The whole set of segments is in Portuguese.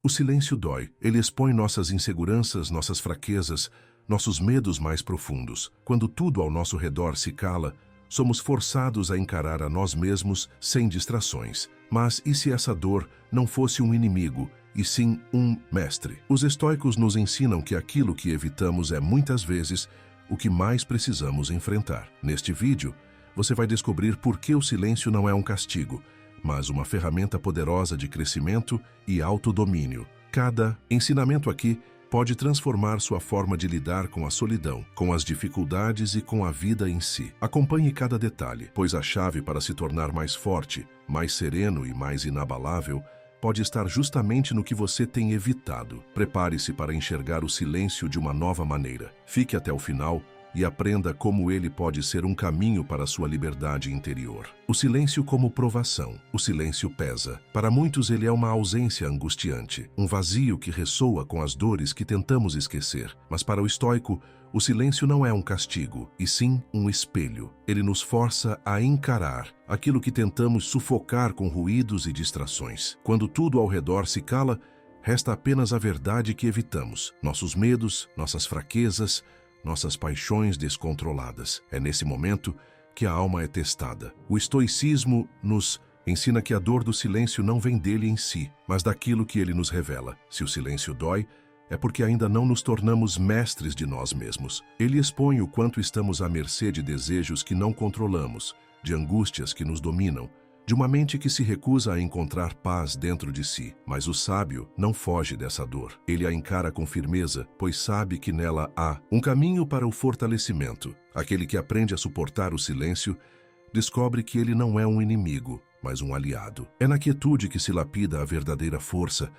O silêncio dói. Ele expõe nossas inseguranças, nossas fraquezas, nossos medos mais profundos. Quando tudo ao nosso redor se cala, somos forçados a encarar a nós mesmos sem distrações. Mas e se essa dor não fosse um inimigo, e sim um mestre? Os estoicos nos ensinam que aquilo que evitamos é muitas vezes o que mais precisamos enfrentar. Neste vídeo, você vai descobrir por que o silêncio não é um castigo, mas uma ferramenta poderosa de crescimento e autodomínio. Cada ensinamento aqui pode transformar sua forma de lidar com a solidão, com as dificuldades e com a vida em si. Acompanhe cada detalhe, pois a chave para se tornar mais forte, mais sereno e mais inabalável pode estar justamente no que você tem evitado. Prepare-se para enxergar o silêncio de uma nova maneira. Fique até o final e aprenda como ele pode ser um caminho para a sua liberdade interior. O silêncio como provação. O silêncio pesa. Para muitos ele é uma ausência angustiante, um vazio que ressoa com as dores que tentamos esquecer. Mas para o estoico, o silêncio não é um castigo, e sim um espelho. Ele nos força a encarar aquilo que tentamos sufocar com ruídos e distrações. Quando tudo ao redor se cala, resta apenas a verdade que evitamos, nossos medos, nossas fraquezas, nossas paixões descontroladas. É nesse momento que a alma é testada. O estoicismo nos ensina que a dor do silêncio não vem dele em si, mas daquilo que ele nos revela. Se o silêncio dói, é porque ainda não nos tornamos mestres de nós mesmos. Ele expõe o quanto estamos à mercê de desejos que não controlamos, de angústias que nos dominam, de uma mente que se recusa a encontrar paz dentro de si. Mas o sábio não foge dessa dor. Ele a encara com firmeza, pois sabe que nela há um caminho para o fortalecimento. Aquele que aprende a suportar o silêncio descobre que ele não é um inimigo, mas um aliado. É na quietude que se lapida a verdadeira força,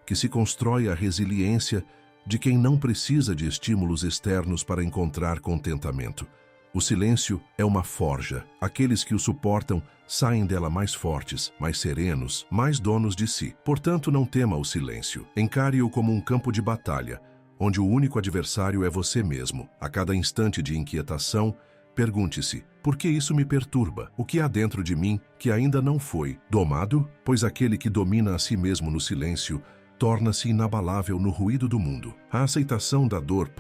que se constrói a resiliência de quem não precisa de estímulos externos para encontrar contentamento. O silêncio é uma forja. Aqueles que o suportam saem dela mais fortes, mais serenos, mais donos de si. Portanto, não tema o silêncio. Encare-o como um campo de batalha, onde o único adversário é você mesmo. A cada instante de inquietação, pergunte-se: por que isso me perturba? O que há dentro de mim que ainda não foi domado? Pois aquele que domina a si mesmo no silêncio torna-se inabalável no ruído do mundo. A aceitação da dor,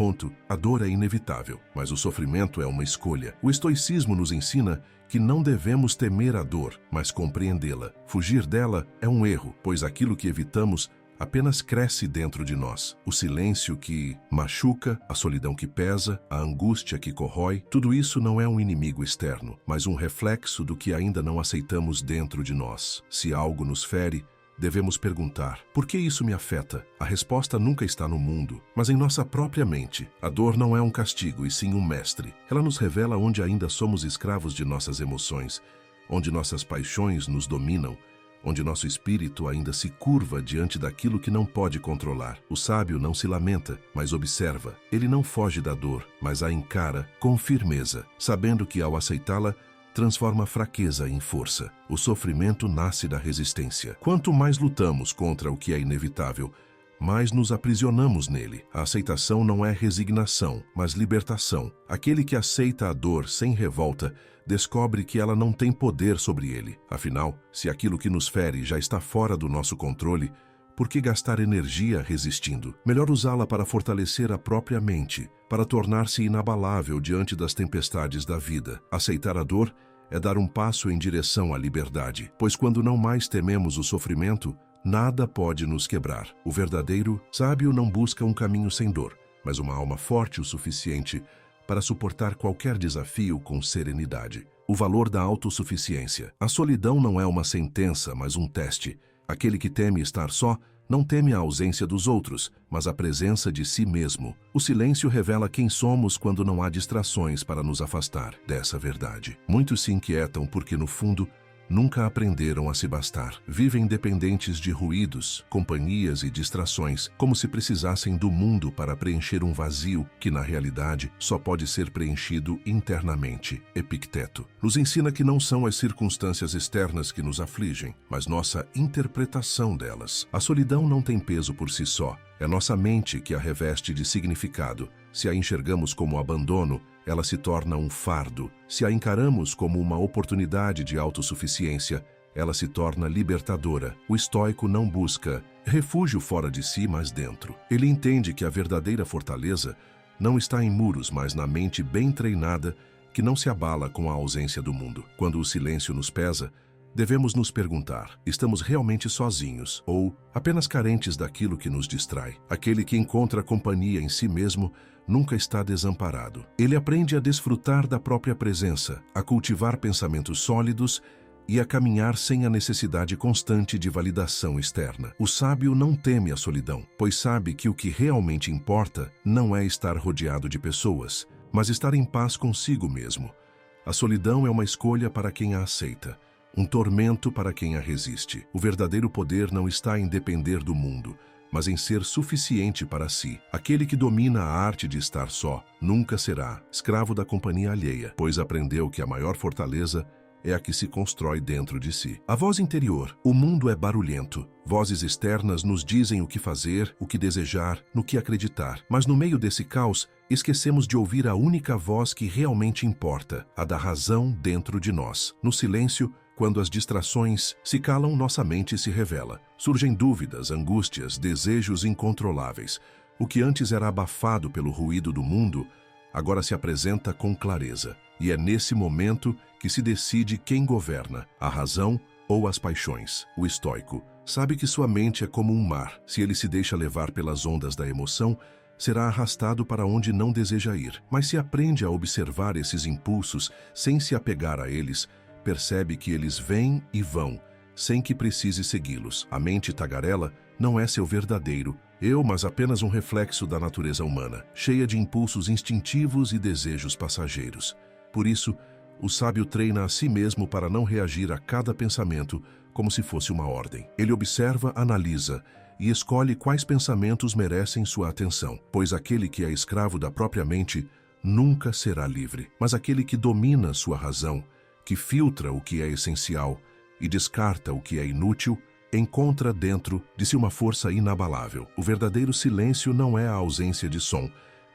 a dor é inevitável, mas o sofrimento é uma escolha. O estoicismo nos ensina que não devemos temer a dor, mas compreendê-la. Fugir dela é um erro, pois aquilo que evitamos apenas cresce dentro de nós. O silêncio que machuca, a solidão que pesa, a angústia que corrói, tudo isso não é um inimigo externo, mas um reflexo do que ainda não aceitamos dentro de nós. Se algo nos fere, devemos perguntar: por que isso me afeta? A resposta nunca está no mundo, mas em nossa própria mente. A dor não é um castigo, e sim um mestre. Ela nos revela onde ainda somos escravos de nossas emoções, onde nossas paixões nos dominam, onde nosso espírito ainda se curva diante daquilo que não pode controlar. O sábio não se lamenta, mas observa. Ele não foge da dor, mas a encara com firmeza, sabendo que ao aceitá-la, transforma fraqueza em força. O sofrimento nasce da resistência. Quanto mais lutamos contra o que é inevitável, mais nos aprisionamos nele. A aceitação não é resignação, mas libertação. Aquele que aceita a dor sem revolta descobre que ela não tem poder sobre ele. Afinal, se aquilo que nos fere já está fora do nosso controle, por que gastar energia resistindo? Melhor usá-la para fortalecer a própria mente, para tornar-se inabalável diante das tempestades da vida. Aceitar a dor é dar um passo em direção à liberdade, pois quando não mais tememos o sofrimento, nada pode nos quebrar. O verdadeiro sábio não busca um caminho sem dor, mas uma alma forte o suficiente para suportar qualquer desafio com serenidade. O valor da autossuficiência. A solidão não é uma sentença, mas um teste. Aquele que teme estar só não teme a ausência dos outros, mas a presença de si mesmo. O silêncio revela quem somos quando não há distrações para nos afastar dessa verdade. Muitos se inquietam porque, no fundo, nunca aprenderam a se bastar. Vivem dependentes de ruídos, companhias e distrações, como se precisassem do mundo para preencher um vazio que, na realidade, só pode ser preenchido internamente. Epicteto nos ensina que não são as circunstâncias externas que nos afligem, mas nossa interpretação delas. A solidão não tem peso por si só. É nossa mente que a reveste de significado. Se a enxergamos como abandono, ela se torna um fardo. Se a encaramos como uma oportunidade de autossuficiência, ela se torna libertadora. O estoico não busca refúgio fora de si, mas dentro. Ele entende que a verdadeira fortaleza não está em muros, mas na mente bem treinada que não se abala com a ausência do mundo. Quando o silêncio nos pesa, devemos nos perguntar: estamos realmente sozinhos ou apenas carentes daquilo que nos distrai? Aquele que encontra companhia em si mesmo nunca está desamparado. Ele aprende a desfrutar da própria presença, a cultivar pensamentos sólidos e a caminhar sem a necessidade constante de validação externa. O sábio não teme a solidão, pois sabe que o que realmente importa não é estar rodeado de pessoas, mas estar em paz consigo mesmo. A solidão é uma escolha para quem a aceita, um tormento para quem a resiste. O verdadeiro poder não está em depender do mundo, mas em ser suficiente para si. Aquele que domina a arte de estar só nunca será escravo da companhia alheia, pois aprendeu que a maior fortaleza é a que se constrói dentro de si. A voz interior: o mundo é barulhento. Vozes externas nos dizem o que fazer, o que desejar, no que acreditar. Mas no meio desse caos, esquecemos de ouvir a única voz que realmente importa, a da razão dentro de nós. No silêncio, quando as distrações se calam, nossa mente se revela. Surgem dúvidas, angústias, desejos incontroláveis. O que antes era abafado pelo ruído do mundo, agora se apresenta com clareza. E é nesse momento que se decide quem governa, a razão ou as paixões. O estoico sabe que sua mente é como um mar. Se ele se deixa levar pelas ondas da emoção, será arrastado para onde não deseja ir. Mas se aprende a observar esses impulsos sem se apegar a eles, percebe que eles vêm e vão, sem que precise segui-los. A mente tagarela não é seu verdadeiro eu, mas apenas um reflexo da natureza humana, cheia de impulsos instintivos e desejos passageiros. Por isso, o sábio treina a si mesmo para não reagir a cada pensamento como se fosse uma ordem. Ele observa, analisa e escolhe quais pensamentos merecem sua atenção, pois aquele que é escravo da própria mente nunca será livre. Mas aquele que domina sua razão, que filtra o que é essencial e descarta o que é inútil, encontra dentro de si uma força inabalável. O verdadeiro silêncio não é a ausência de som,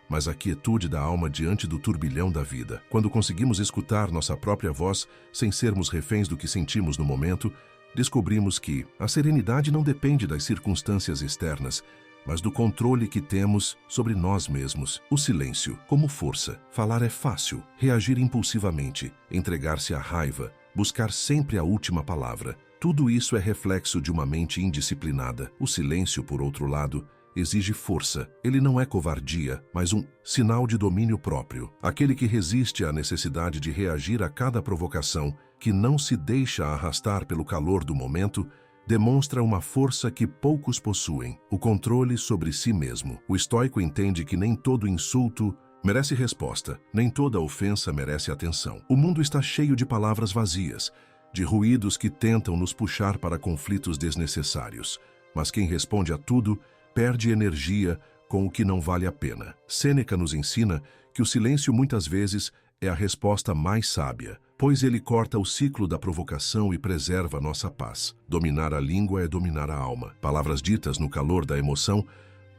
mas a quietude da alma diante do turbilhão da vida. Quando conseguimos escutar nossa própria voz sem sermos reféns do que sentimos no momento, descobrimos que a serenidade não depende das circunstâncias externas, mas do controle que temos sobre nós mesmos. O silêncio, como força. Falar é fácil, reagir impulsivamente, entregar-se à raiva, buscar sempre a última palavra. Tudo isso é reflexo de uma mente indisciplinada. O silêncio, por outro lado, exige força. Ele não é covardia, mas um sinal de domínio próprio. Aquele que resiste à necessidade de reagir a cada provocação, que não se deixa arrastar pelo calor do momento, demonstra uma força que poucos possuem, o controle sobre si mesmo. O estoico entende que nem todo insulto merece resposta, nem toda ofensa merece atenção. O mundo está cheio de palavras vazias, de ruídos que tentam nos puxar para conflitos desnecessários. Mas quem responde a tudo perde energia com o que não vale a pena. Sêneca nos ensina que o silêncio muitas vezes é a resposta mais sábia, pois ele corta o ciclo da provocação e preserva nossa paz. Dominar a língua é dominar a alma. Palavras ditas no calor da emoção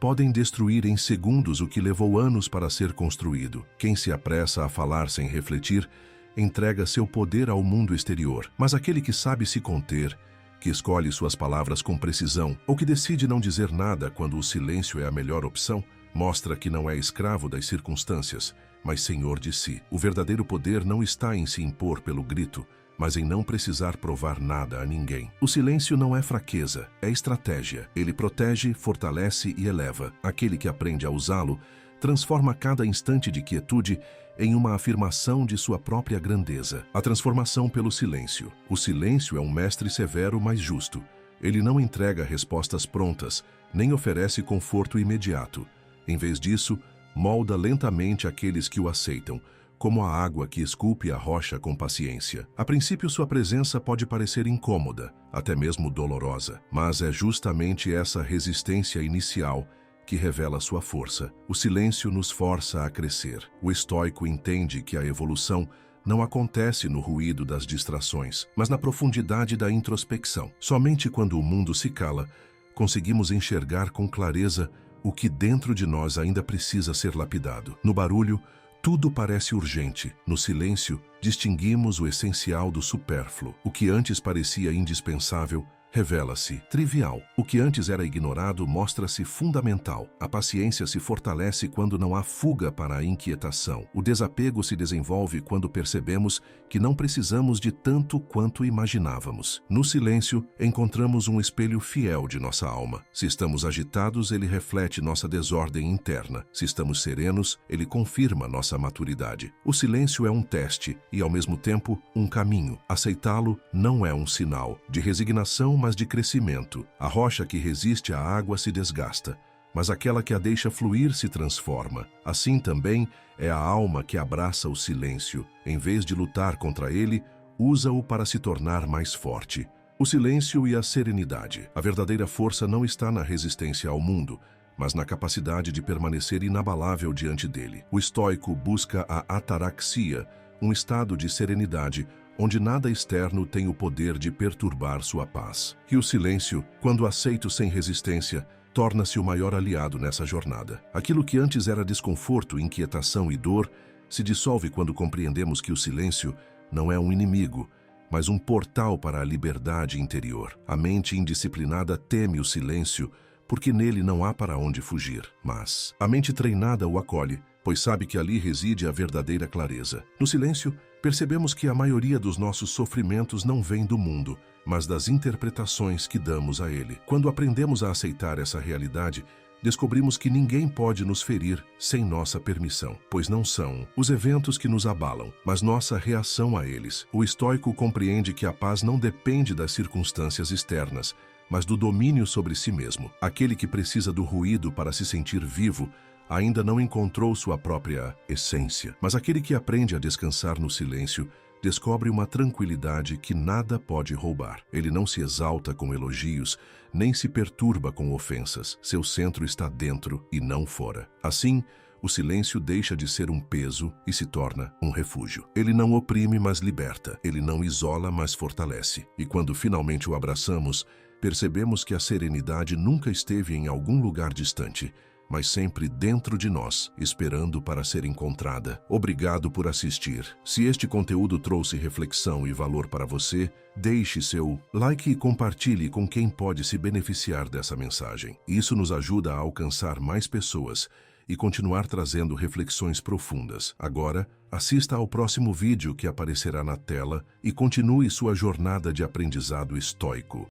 podem destruir em segundos o que levou anos para ser construído. Quem se apressa a falar sem refletir entrega seu poder ao mundo exterior. Mas aquele que sabe se conter, que escolhe suas palavras com precisão, ou que decide não dizer nada quando o silêncio é a melhor opção, mostra que não é escravo das circunstâncias, mas senhor de si. O verdadeiro poder não está em se impor pelo grito, mas em não precisar provar nada a ninguém. O silêncio não é fraqueza, é estratégia. Ele protege, fortalece e eleva. Aquele que aprende a usá-lo transforma cada instante de quietude em uma afirmação de sua própria grandeza. A transformação pelo silêncio. O silêncio é um mestre severo, mas justo. Ele não entrega respostas prontas, nem oferece conforto imediato. Em vez disso, molda lentamente aqueles que o aceitam, como a água que esculpe a rocha com paciência. A princípio, sua presença pode parecer incômoda, até mesmo dolorosa, mas é justamente essa resistência inicial que revela sua força. O silêncio nos força a crescer. O estoico entende que a evolução não acontece no ruído das distrações, mas na profundidade da introspecção. Somente quando o mundo se cala, conseguimos enxergar com clareza o que dentro de nós ainda precisa ser lapidado. No barulho, tudo parece urgente. No silêncio, distinguimos o essencial do supérfluo. O que antes parecia indispensável revela-se trivial. O que antes era ignorado mostra-se fundamental. A paciência se fortalece quando não há fuga para a inquietação. O desapego se desenvolve quando percebemos que não precisamos de tanto quanto imaginávamos. No silêncio, encontramos um espelho fiel de nossa alma. Se estamos agitados, ele reflete nossa desordem interna. Se estamos serenos, ele confirma nossa maturidade. O silêncio é um teste e, ao mesmo tempo, um caminho. Aceitá-lo não é um sinal de resignação, mas de crescimento. A rocha que resiste à água se desgasta, mas aquela que a deixa fluir se transforma. Assim também é a alma que abraça o silêncio. Em vez de lutar contra ele, usa-o para se tornar mais forte. O silêncio e a serenidade. A verdadeira força não está na resistência ao mundo, mas na capacidade de permanecer inabalável diante dele. O estoico busca a ataraxia, um estado de serenidade onde nada externo tem o poder de perturbar sua paz. E o silêncio, quando aceito sem resistência, torna-se o maior aliado nessa jornada. Aquilo que antes era desconforto, inquietação e dor, se dissolve quando compreendemos que o silêncio não é um inimigo, mas um portal para a liberdade interior. A mente indisciplinada teme o silêncio, porque nele não há para onde fugir. Mas a mente treinada o acolhe, pois sabe que ali reside a verdadeira clareza. No silêncio, percebemos que a maioria dos nossos sofrimentos não vem do mundo, mas das interpretações que damos a ele. Quando aprendemos a aceitar essa realidade, descobrimos que ninguém pode nos ferir sem nossa permissão, pois não são os eventos que nos abalam, mas nossa reação a eles. O estoico compreende que a paz não depende das circunstâncias externas, mas do domínio sobre si mesmo. Aquele que precisa do ruído para se sentir vivo ainda não encontrou sua própria essência. Mas aquele que aprende a descansar no silêncio descobre uma tranquilidade que nada pode roubar. Ele não se exalta com elogios, nem se perturba com ofensas. Seu centro está dentro e não fora. Assim, o silêncio deixa de ser um peso e se torna um refúgio. Ele não oprime, mas liberta. Ele não isola, mas fortalece. E quando finalmente o abraçamos, percebemos que a serenidade nunca esteve em algum lugar distante, mas sempre dentro de nós, esperando para ser encontrada. Obrigado por assistir. Se este conteúdo trouxe reflexão e valor para você, deixe seu like e compartilhe com quem pode se beneficiar dessa mensagem. Isso nos ajuda a alcançar mais pessoas e continuar trazendo reflexões profundas. Agora, assista ao próximo vídeo que aparecerá na tela e continue sua jornada de aprendizado estoico.